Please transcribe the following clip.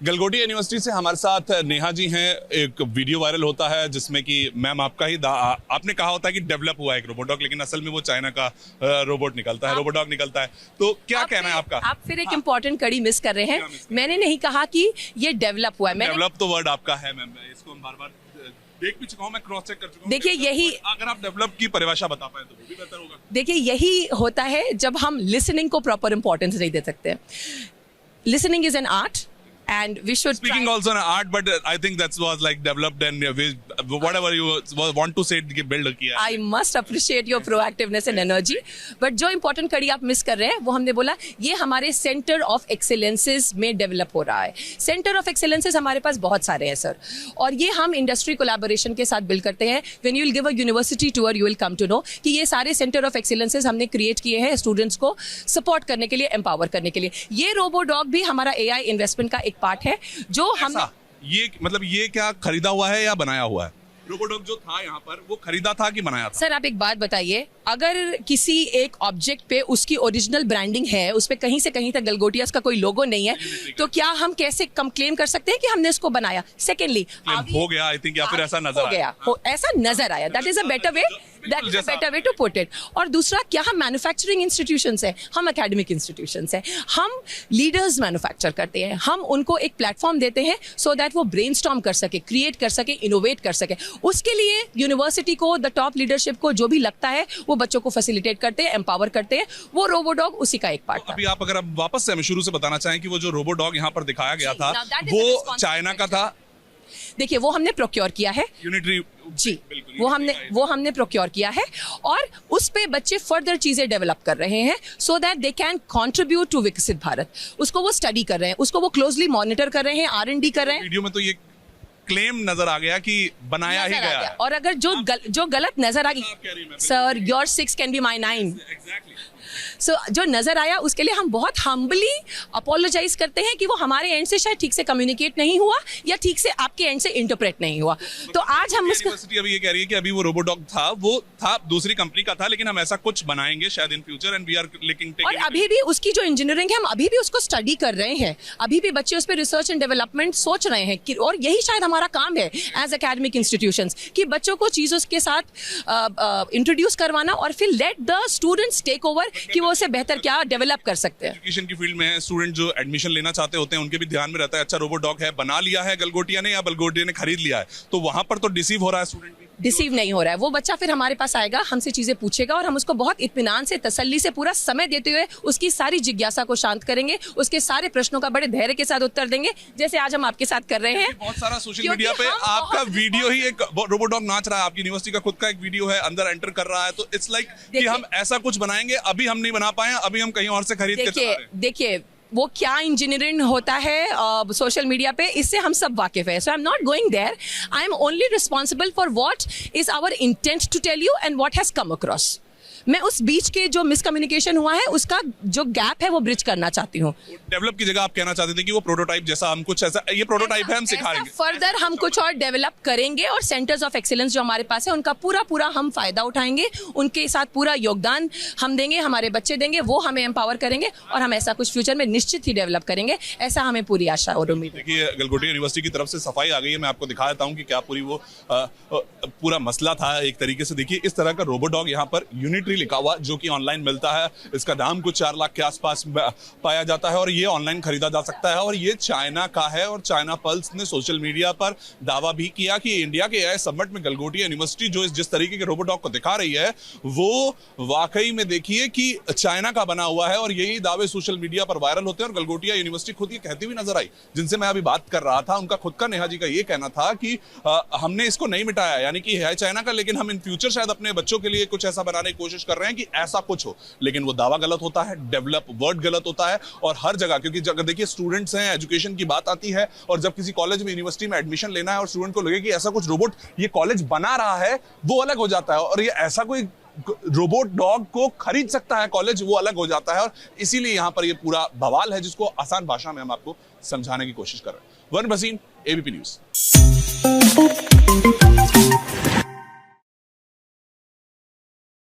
Galgotia university से हमारे साथ नेहा जी हैं। एक वीडियो वायरल होता है जिसमें कि मैम आपका ही आपने कहा होता है कि डेवलप हुआ है एक रोबोट डॉग, लेकिन असल में वो चाइना का रोबोट निकलता है, रोबोट डॉग निकलता है। तो क्या कहना है आपका? आप फिर एक इम्पोर्टेंट कड़ी मिस कर रहे हैं। मैंने नहीं कहा कि ये डेवलप हुआ है। डेवलप तो वर्ड आपका है मैम, इसको हम बार बार देख भी चुका हूँ, मैं क्रॉस चेक कर चुका हूँ। देखिए यही, अगर आप डेवलप की परिभाषा बता पाए तो वो भी बेहतर होगा। देखिए यही होता है जब हम लिसनिंग को प्रॉपर इंपॉर्टेंस नहीं दे सकते। Listening is an art and we should speaking also an art, but I think that was like developed and whatever you want to say build किया। I must appreciate your proactiveness and energy, but जो important कड़ी आप miss कर रहे हैं वो हमने बोला ये हमारे सेंटर ऑफ एक्सेलेंसेज में डेवलप हो रहा है। सेंटर ऑफ एक्सेलेंसेज हमारे पास बहुत सारे हैं सर, और ये हम इंडस्ट्री कोलैबोरेशन के साथ बिल्ड करते हैं। When you will give a university tour you will come to know कि ये सारे सेंटर ऑफ एक्सेलेंसेज हमने क्रिएट किए हैं स्टूडेंट्स को सपोर्ट करने के लिए, एम्पावर करने के लिए। ये रोबो डॉग भी हमारा AI इन्वेस्टमेंट का एक पार्ट है जो हम ये मतलब ये क्या खरीदा हुआ है या बनाया हुआ है? रोबोडॉग जो था यहाँ पर वो खरीदा था कि बनाया था? सर आप एक बात बताइए, अगर किसी एक ऑब्जेक्ट पे उसकी ओरिजिनल ब्रांडिंग है, उस पे कहीं से कहीं तक गलगोटियास का कोई लोगो नहीं है, तो क्या हम कैसे क्लेम कर सकते हैं कि हमने इसको बनाया? सेकेंडली हो गया, आई थिंक, या फिर ऐसा नजर आया, ऐसा नजर आया। That is a better way, that is a better way to put it. और दूसरा, क्या हम मैन्युफैक्चरिंग इंस्टीट्यूशंस हैं, हम एकेडमिक इंस्टीट्यूशंस हैं, हम लीडर्स मैन्युफैक्चर करते हैं, हम उनको एक प्लेटफॉर्म देते हैं सो दैट वो ब्रेनस्टॉर्म कर सके, क्रिएट कर सके, इनोवेट कर सके। उसके लिए यूनिवर्सिटी को, द टॉप लीडरशिप को जो भी लगता है वो बच्चों को फैसिलिटेट करते हैं, एम्पावर करते हैं। वो रोबोडॉग उसी का एक पार्ट था। अभी आप अगर आप वापस से हमें शुरू से बताना चाहें कि वो जो रोबोडॉग यहाँ पर दिखाया गया था वो चाइना का था? देखिए वो हमने प्रोक्योर किया है, यूनिटरी जी, वो हमने प्रोक्योर किया है, और उस पे बच्चे फर्दर चीजें डेवलप कर रहे हैं so that they can contribute to विकसित भारत। उसको वो स्टडी कर रहे हैं, उसको वो क्लोजली मॉनिटर कर रहे हैं, R&D कर रहे हैं। वीडियो में तो ये क्लेम नजर आ गया कि बनाया ही गया है। और अगर जो गलत नजर आ गई, sir your 6 can be my 9। सो जो नजर आया उसके लिए हम बहुत हम्बली अपोलोजाइज करते हैं कि वो हमारे एंड से शायद ठीक से कम्युनिकेट नहीं हुआ या ठीक से आपके एंड से इंटरप्रेट नहीं हुआ। तो आज हम उसको, यूनिवर्सिटी अभी ये कह रही है कि अभी वो रोबोडॉग था, वो था दूसरी कंपनी का था, लेकिन हम ऐसा कुछ बनाएंगे शायद in future and we are taking. और अभी भी उसकी जो इंजीनियरिंग है हम अभी भी उसको स्टडी कर रहे हैं, अभी भी बच्चे उस पर रिसर्च एंड डेवलपमेंट सोच रहे हैं। और यही शायद हमारा काम है एज एकेडमिक इंस्टीट्यूशंस कि बच्चों को चीजों के साथ इंट्रोड्यूस करवाना और फिर let the students take over कि वो उसे बेहतर क्या डेवलप कर सकते हैं। एजुकेशन की फील्ड में स्टूडेंट जो एडमिशन लेना चाहते होते हैं उनके भी ध्यान में रहता है, अच्छा रोबोडॉग है, बना लिया है गलगोटिया ने या गलगोटिया ने खरीद लिया है, तो वहां पर तो डिसीव हो रहा है स्टूडेंट। डिसीव नहीं हो रहा है। वो बच्चा फिर हमारे पास आएगा, हमसे चीजें पूछेगा और हम उसको बहुत इत्मीनान से, तसल्ली से, पूरा समय देते हुए उसकी सारी जिज्ञासा को शांत करेंगे, उसके सारे प्रश्नों का बड़े धैर्य के साथ उत्तर देंगे, जैसे आज हम आपके साथ कर रहे हैं। बहुत सारा सोशल मीडिया पे आपका वीडियो ही एक रोबोडॉग नाच रहा है, आपकी यूनिवर्सिटी का खुद का एक वीडियो है, अंदर एंटर कर रहा है, तो इट्स लाइक कि हम ऐसा कुछ बनाएंगे, अभी हम नहीं बना पाए, अभी हम कहीं और से खरीद के चला रहे हैं। देखिए वो क्या इंजीनियरिंग होता है सोशल मीडिया पे, इससे हम सब वाकिफ है। So I am not going there, I am only responsible for what is our intent to tell you and what has come across. मैं उस बीच के जो मिसकम्युनिकेशन हुआ है उसका जो गैप है वो ब्रिज करना चाहती हूँ। डेवलप की जगह आप कहना चाहते थे कि वो प्रोटोटाइप जैसा हम कुछ ऐसा, ये प्रोटोटाइप है, हम सिखाएंगे, फर्दर हम कुछ और डेवलप करेंगे और सेंटर्स ऑफ एक्सीलेंस जो हमारे पास है उनका पूरा हम फायदा उठाएंगे, उनके साथ पूरा योगदान हम देंगे, हमारे बच्चे देंगे, वो हमें एम्पावर करेंगे और हम ऐसा कुछ फ्यूचर में निश्चित ही डेवलप करेंगे, ऐसा हमें पूरी आशा और उम्मीद है। देखिए गलगोटिया यूनिवर्सिटी की तरफ से सफाई आ गई है, मैं आपको दिखा देता हूँ कि क्या पूरी वो पूरा मसला था एक तरीके से। देखिए इस तरह का रोबोडॉग यहाँ पर यूनिटरी लिखा हुआ जो कि ऑनलाइन मिलता है, इसका दाम कुछ 4 लाख के आसपास पाया जाता है और ये ऑनलाइन खरीदा जा सकता है और ये चाइना का है। और चाइना पल्स ने सोशल मीडिया पर दावा भी किया कि इंडिया के AI समिट में गलगोटिया यूनिवर्सिटी जो जिस तरीके के रोबोडॉग को दिखा रही है वो वाकई में देखिए कि चाइना का बना हुआ है, और यही दावे सोशल मीडिया पर वायरल होते हैं। और गलगोटिया यूनिवर्सिटी खुद ये कहती हुई नजर आई, जिनसे मैं अभी बात कर रहा था, उनका खुद का, नेहा जी का ये कहना था कि हमने इसको नहीं मिटाया, यानी कि है चाइना का, लेकिन हम इन फ्यूचर शायद अपने बच्चों के लिए कुछ ऐसा बनाने की कोशिश कर रहे हैं कि ऐसा कुछ हो। लेकिन वो दावा गलत होता है, डेवलप वर्ड गलत होता है, और हर जगह, क्योंकि जगह देखिए स्टूडेंट्स हैं, एजुकेशन की बात आती है, और जब किसी कॉलेज में, यूनिवर्सिटी में एडमिशन लेना है और स्टूडेंट को लगे कि ऐसा कुछ रोबोट ये कॉलेज बना रहा है, वो अलग हो जाता है, और ये ऐसा कोई रोबोट डॉग को खरीद सकता है कॉलेज, वो अलग हो जाता है। और इसीलिए यहां पर ये पूरा बवाल है जिसको आसान भाषा में हम आपको समझाने की कोशिश कर रहे हैं। Varun Bhasin, ABP news.